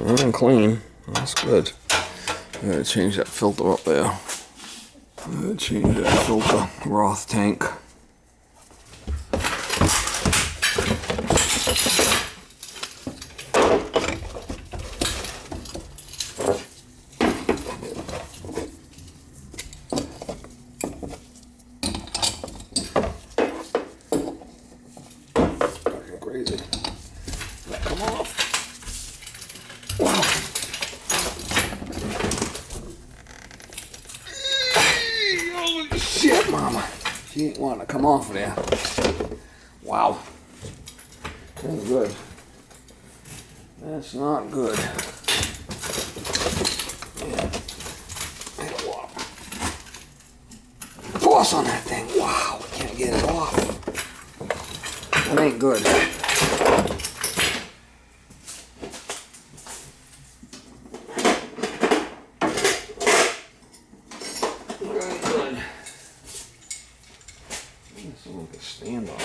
and clean. That's good. I gotta change that filter up there. I gotta change that filter. Roth tank. Crazy. That come off. Wow. Holy shit, mama. She ain't wanting to come off of there. Wow. That's good. That's not good. Yeah. I got a lot of force on that thing. Wow. I can't get it off. That ain't good. Very good. Someone could stand on it.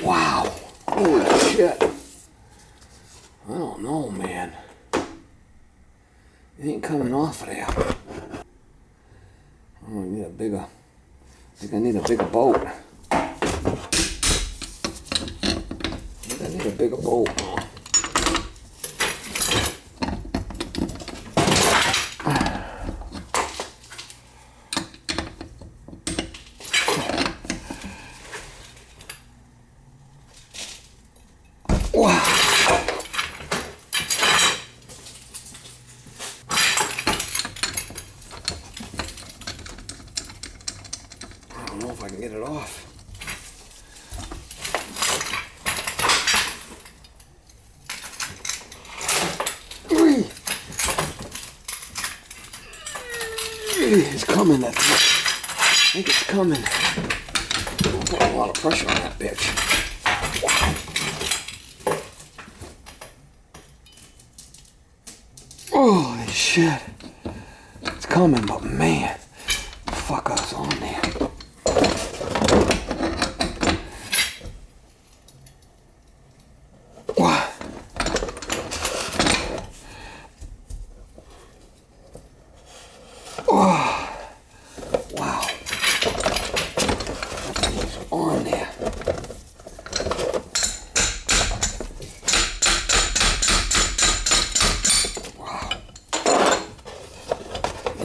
Wow. Holy shit. I don't know, man. It ain't coming off of there. I need a bigger. I think I need a bigger boat. I think I need a bigger boat. Wow. I don't know if I can get it off. It's coming, I think it's coming. I'll put a lot of pressure on that bitch. Wow. Holy shit. It's coming, but man, the fuck us on there. Wow. Oh. Wow. It's on there.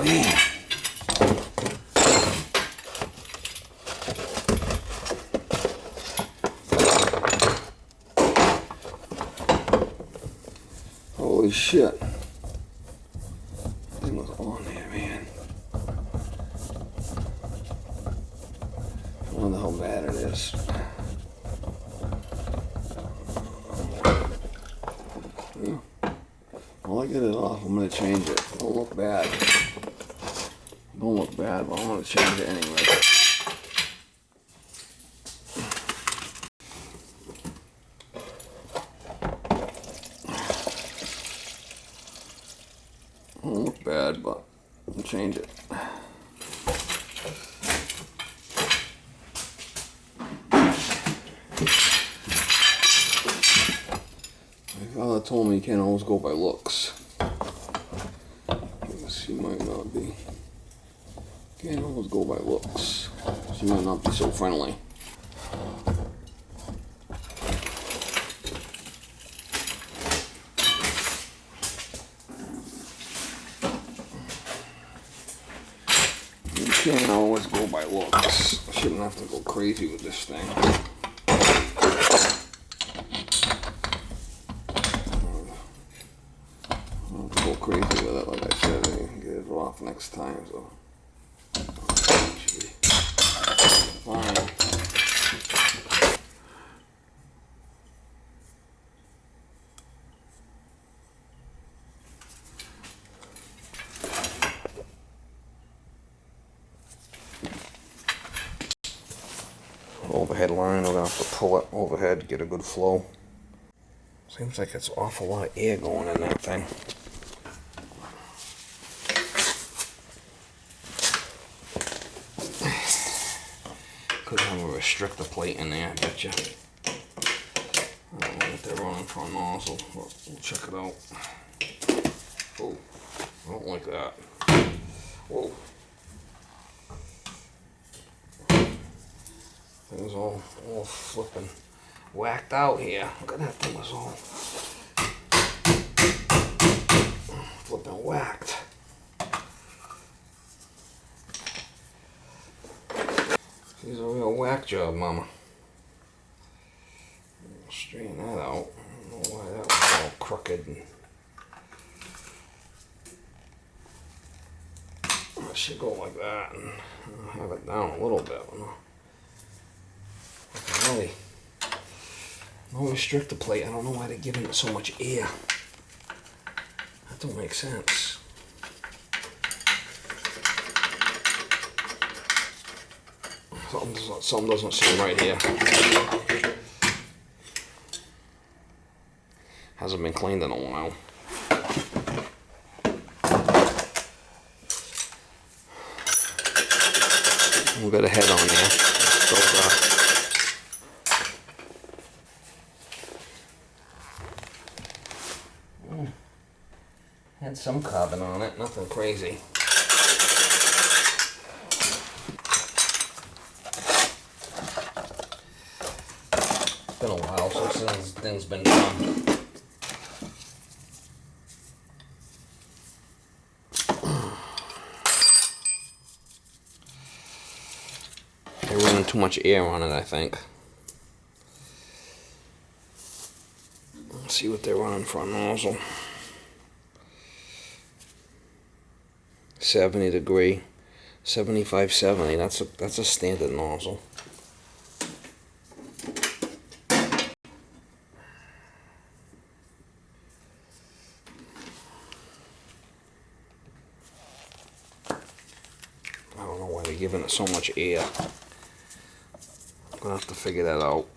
Man. Holy shit. That thing was on there, man. I wonder how bad it is. Yeah. Well, I get it off. I'm going to change it. Don't look bad. Don't look bad, but I want to change it anyway. Don't look bad, but I'll change it. My father told me you can't always go by looks. She might not be. Can't always go by looks. She might not be so friendly. You can't always go by looks. I shouldn't have to go crazy with this thing. I'll go crazy with it, like I said, and get it off next time, so. Should be fine. Overhead. overhead line. We're gonna have to pull it overhead, get a good flow. Seems like it's an awful lot of air going in that thing. Could have a restrictor plate in there, I bet you. I don't know what they're running for a nozzle, but we'll check it out. Oh, I don't like that. Whoa. Thing's all flipping whacked out here. Look at that thing was all flipping whacked. She's a real whack job, Mama. Straighten that out. I don't know why that was all crooked. And I should go like that and have it down a little bit. Really, no restrictor plate. I don't know why they're giving it so much air. That don't make sense. Something doesn't seem right here. Hasn't been cleaned in a while. We've got a head on there. Had some carbon on it, nothing crazy. It's been a while since this thing's been done. They're running too much air on it, I think. Let's see what they're running for a nozzle. 70 degree, 75, 70. That's a standard nozzle. I don't know why they're giving it so much air. I'm gonna have to figure that out.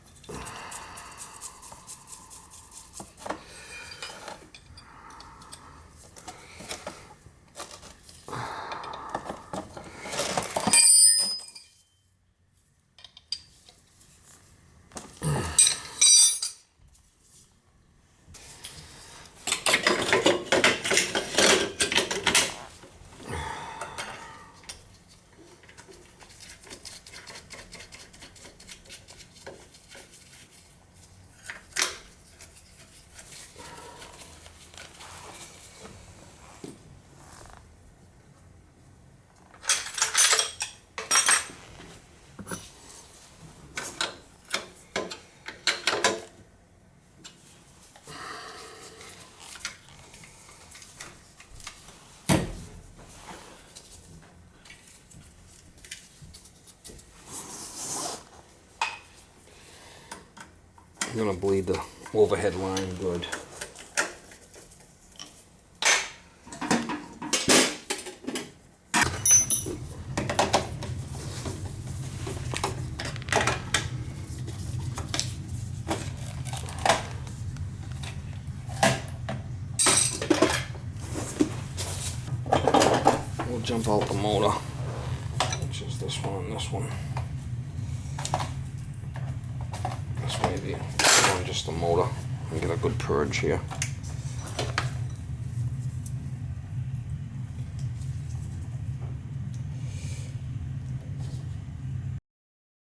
I'm gonna bleed the overhead line good. We'll jump out the motor, which is this one and this one. This way the just the motor and get a good purge here.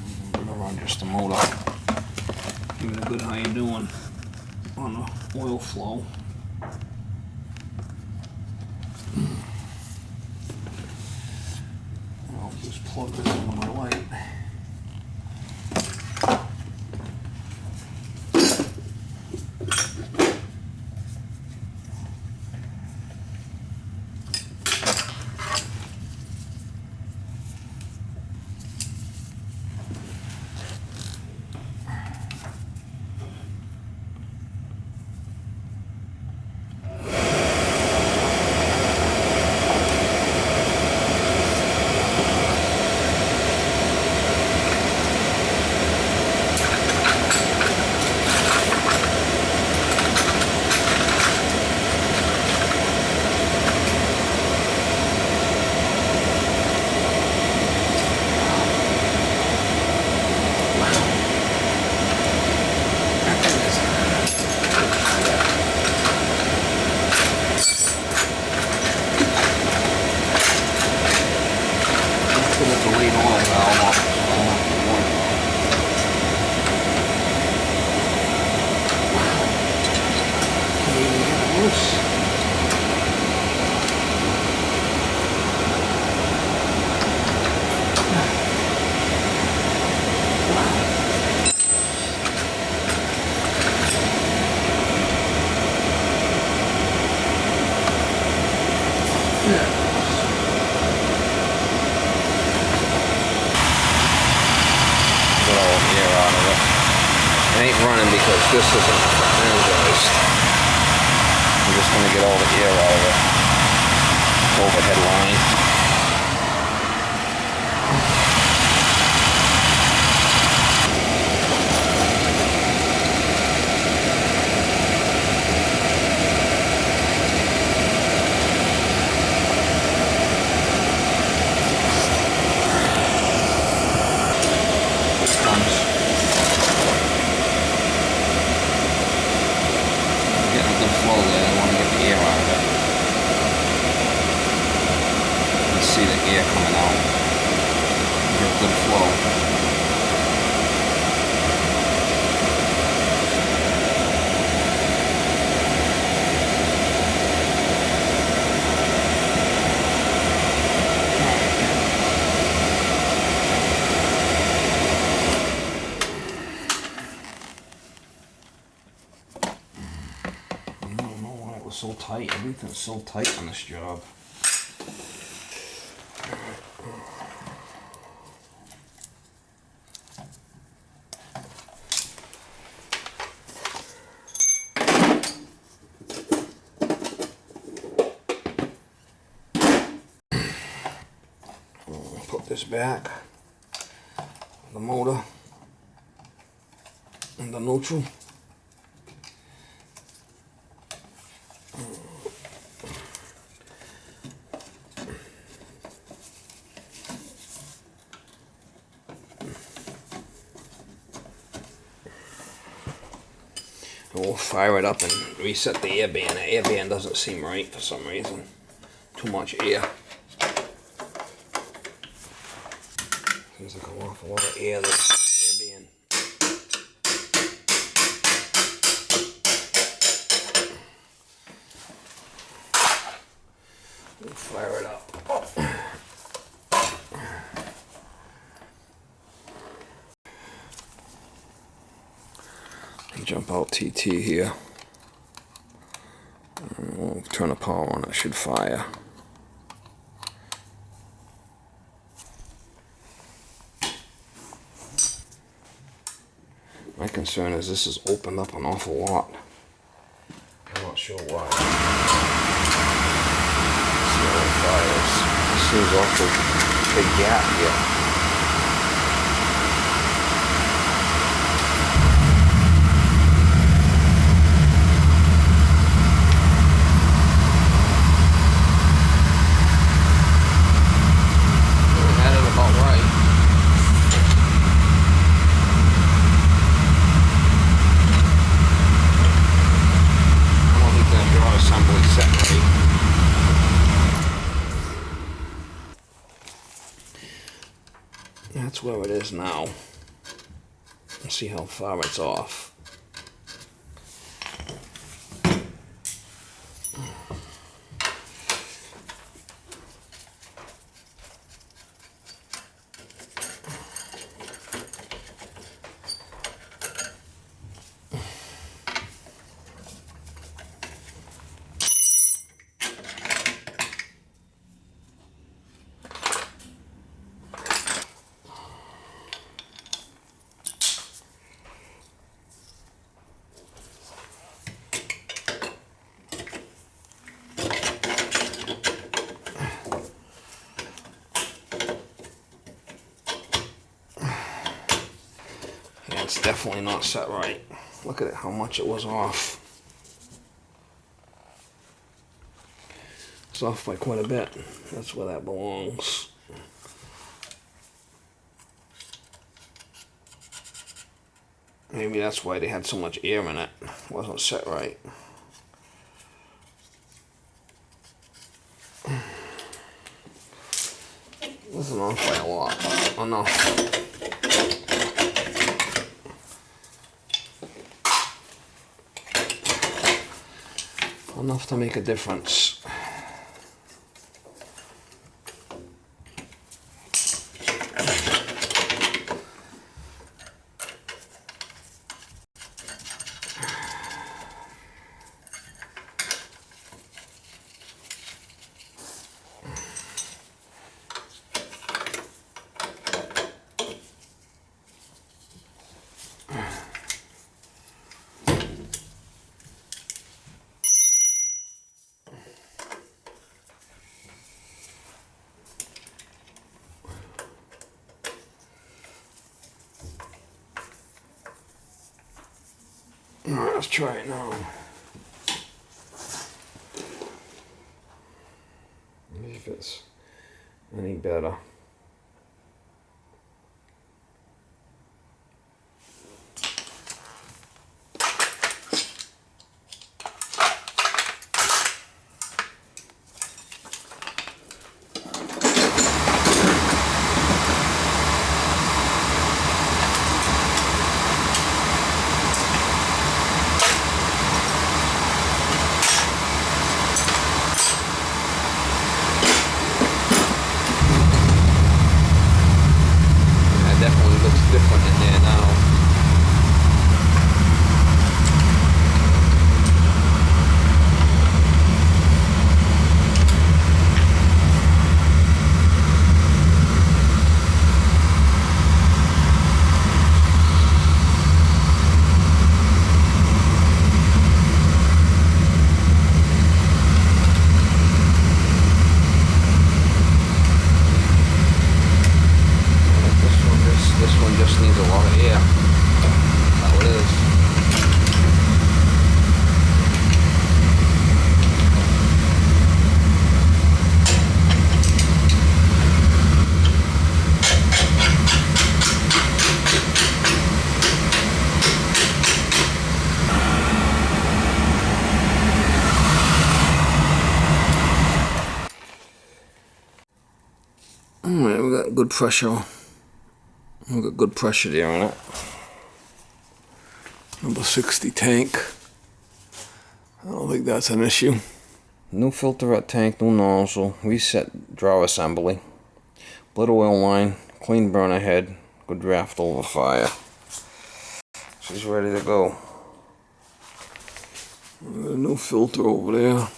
I'm gonna run just the motor. Give it a good how you doing on the oil flow. I'll just plug this into my light. Get all the air out of it. It ain't running because this isn't energized. I'm just going to get all the air out of it. Overhead line. See the air coming out. Get good flow. I don't know why it was so tight. Everything's so tight on this job. Put this back, the motor and the neutral. And we'll fire it up and reset the air band. The air band doesn't seem right for some reason. Too much air. Seems like an awful lot of air that's air band. We'll fire it up. Jump out TT here. We'll turn the power on, it should fire. My concern is this has opened up an awful lot. I'm not sure why. See how it fires. This seems awful big gap here. That's where it is now. Let's see how far it's off. It's definitely not set right. Look at it, how much it was off. It's off by quite a bit. That's where that belongs. Maybe that's why they had so much air in it. It wasn't set right. It wasn't off by a lot. Oh no. Enough to make a difference. let's try it now. See if it's any better. Definitely looks different in there now. This one just needs a lot of air. That's how it is. Alright, we got good pressure. We've got good pressure there on it. Number 60 tank. I don't think that's an issue. New filterette tank, new nozzle, reset drawer assembly, split oil line, clean burner head, good draft over fire. She's ready to go. A new filter over there.